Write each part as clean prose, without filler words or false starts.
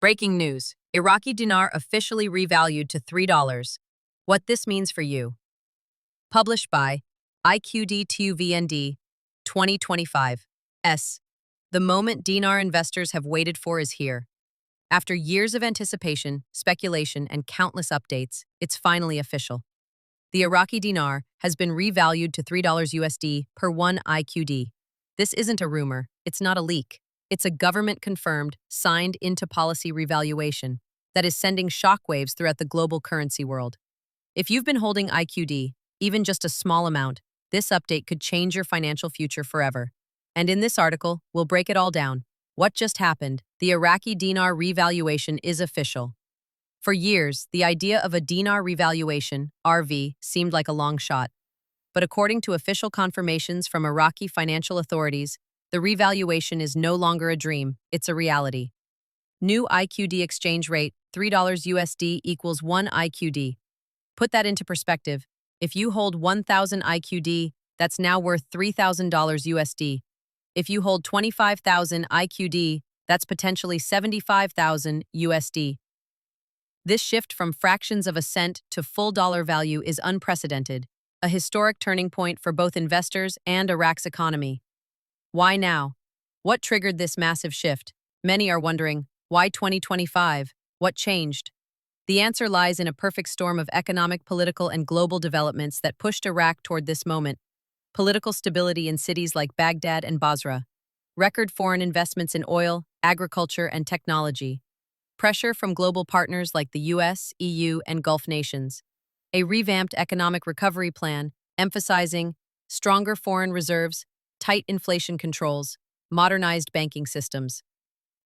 Breaking news. Iraqi dinar officially revalued to $3. What this means for you. Published by IQD 2025. The moment dinar investors have waited for is here. After years of anticipation, speculation, and countless updates, it's finally official. The Iraqi dinar has been revalued to $3 USD per 1 IQD. This isn't a rumor, it's not a leak. It's a government-confirmed, signed-into policy revaluation that is sending shockwaves throughout the global currency world. If you've been holding IQD, even just a small amount, this update could change your financial future forever. And in this article, we'll break it all down. What just happened? The Iraqi dinar revaluation is official. For years, the idea of a dinar revaluation, RV, seemed like a long shot. But according to official confirmations from Iraqi financial authorities, the revaluation is no longer a dream, it's a reality. New IQD exchange rate, $3 USD equals 1 IQD. Put that into perspective. If you hold 1,000 IQD, that's now worth $3,000 USD. If you hold 25,000 IQD, that's potentially 75,000 USD. This shift from fractions of a cent to full dollar value is unprecedented, a historic turning point for both investors and Iraq's economy. Why now? What triggered this massive shift? Many are wondering, why 2025? What changed? The answer lies in a perfect storm of economic, political, and global developments that pushed Iraq toward this moment. Political stability in cities like Baghdad and Basra, record foreign investments in oil, agriculture, and technology, pressure from global partners like the US, EU, and Gulf nations, a revamped economic recovery plan emphasizing stronger foreign reserves, tight inflation controls, modernized banking systems.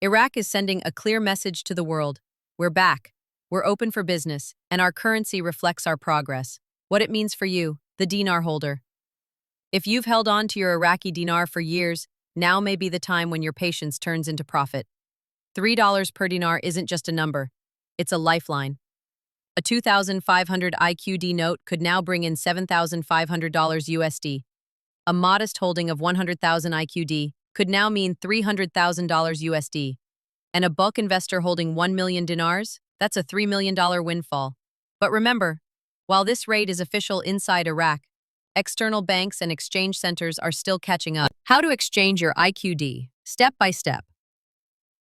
Iraq is sending a clear message to the world. We're back, we're open for business, and our currency reflects our progress. What it means for you, the dinar holder. If you've held on to your Iraqi dinar for years, now may be the time when your patience turns into profit. $3 per dinar isn't just a number, it's a lifeline. A 2,500 IQD note could now bring in $7,500 USD. A modest holding of 100,000 IQD could now mean $300,000 USD. And a bulk investor holding 1 million dinars, that's a $3 million windfall. But remember, while this rate is official inside Iraq, external banks and exchange centers are still catching up. How to exchange your IQD, step by step.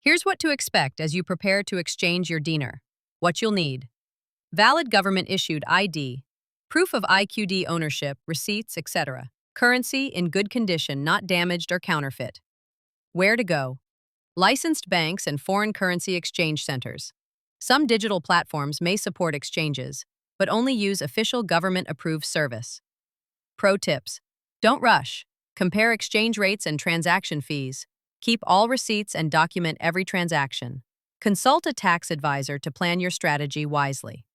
Here's what to expect as you prepare to exchange your dinar. What you'll need. Valid government-issued ID, proof of IQD ownership, receipts, etc. Currency in good condition, not damaged or counterfeit. Where to go? Licensed banks and foreign currency exchange centers. Some digital platforms may support exchanges, but only use official government-approved service. Pro tips. Don't rush. Compare exchange rates and transaction fees. Keep all receipts and document every transaction. Consult a tax advisor to plan your strategy wisely.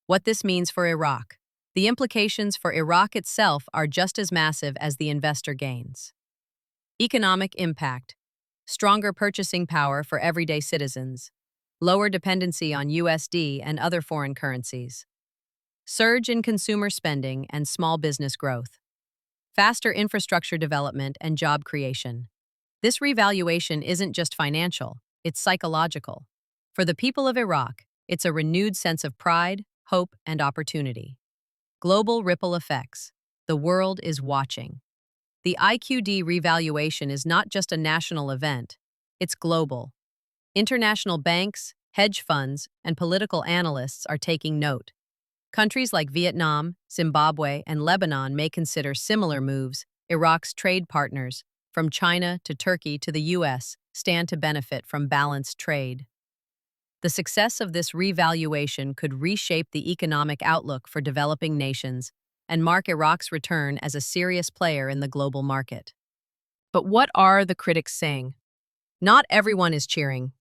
What this means for Iraq. The implications for Iraq itself are just as massive as the investor gains. Economic impact. Stronger purchasing power for everyday citizens. Lower dependency on USD and other foreign currencies. Surge in consumer spending and small business growth. Faster infrastructure development and job creation. This revaluation isn't just financial, it's psychological. For the people of Iraq, it's a renewed sense of pride, hope, and opportunity. Global ripple effects. The world is watching. The IQD revaluation is not just a national event, it's global. International banks, hedge funds, and political analysts are taking note. Countries like Vietnam, Zimbabwe, and Lebanon may consider similar moves. Iraq's trade partners, from China to Turkey to the US, stand to benefit from balanced trade. The success of this revaluation could reshape the economic outlook for developing nations and mark Iraq's return as a serious player in the global market. But what are the critics saying? Not everyone is cheering.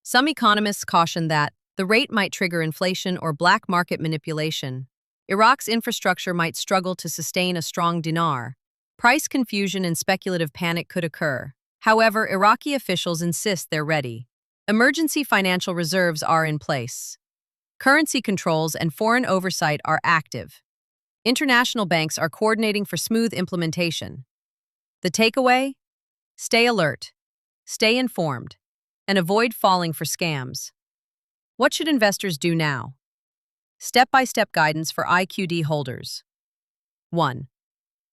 Some economists caution that the rate might trigger inflation or black market manipulation. Iraq's infrastructure might struggle to sustain a strong dinar. Price confusion and speculative panic could occur. However, Iraqi officials insist they're ready. Emergency financial reserves are in place. Currency controls and foreign oversight are active. International banks are coordinating for smooth implementation. The takeaway? Stay alert, stay informed, and avoid falling for scams. What should investors do now? Step-by-step guidance for IQD holders. 1.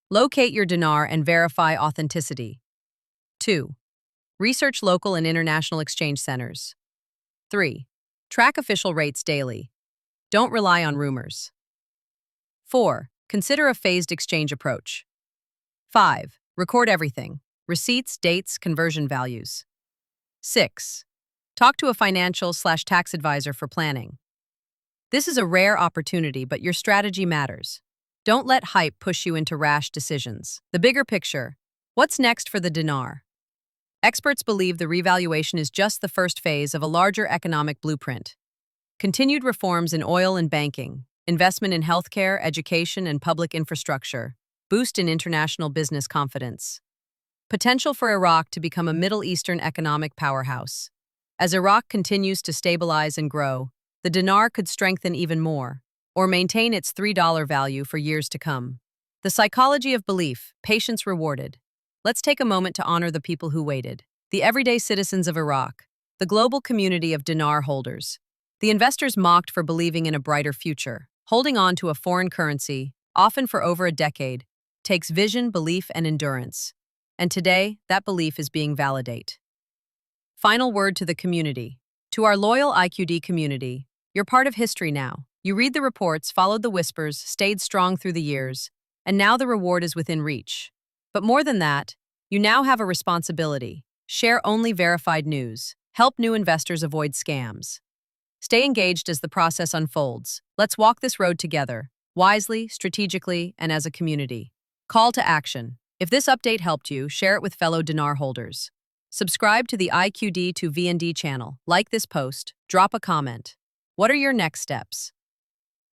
Locate your dinar and verify authenticity. 2. Research local and international exchange centers. 3. Track official rates daily. Don't rely on rumors. 4. Consider a phased exchange approach. 5. Record everything: receipts, dates, conversion values. 6. Talk to a financial/tax advisor for planning. This is a rare opportunity, but your strategy matters. Don't let hype push you into rash decisions. The bigger picture: what's next for the dinar? Experts believe the revaluation is just the first phase of a larger economic blueprint. Continued reforms in oil and banking, investment in healthcare, education, and public infrastructure boost in international business confidence. Potential for Iraq to become a Middle Eastern economic powerhouse. As Iraq continues to stabilize and grow, the dinar could strengthen even more, or maintain its $3 value for years to come. The psychology of belief: patience rewarded. Let's take a moment to honor the people who waited. The everyday citizens of Iraq, the global community of dinar holders, the investors mocked for believing in a brighter future. Holding on to a foreign currency, often for over a decade, takes vision, belief, and endurance. And today, that belief is being validated. Final word to the community. To our loyal IQD community, you're part of history now. You read the reports, followed the whispers, stayed strong through the years, and now the reward is within reach. But more than that, you now have a responsibility. Share only verified news. Help new investors avoid scams. Stay engaged as the process unfolds. Let's walk this road together, wisely, strategically, and as a community. Call to action. If this update helped you, share it with fellow dinar holders. Subscribe to the IQD to VND channel, like this post, drop a comment. What are your next steps?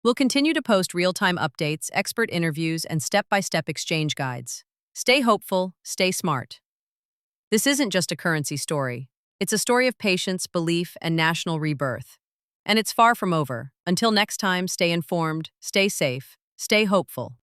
We'll continue to post real-time updates, expert interviews, and step-by-step exchange guides. Stay hopeful, stay smart. This isn't just a currency story. It's a story of patience, belief, and national rebirth. And it's far from over. Until next time, stay informed, stay safe, stay hopeful.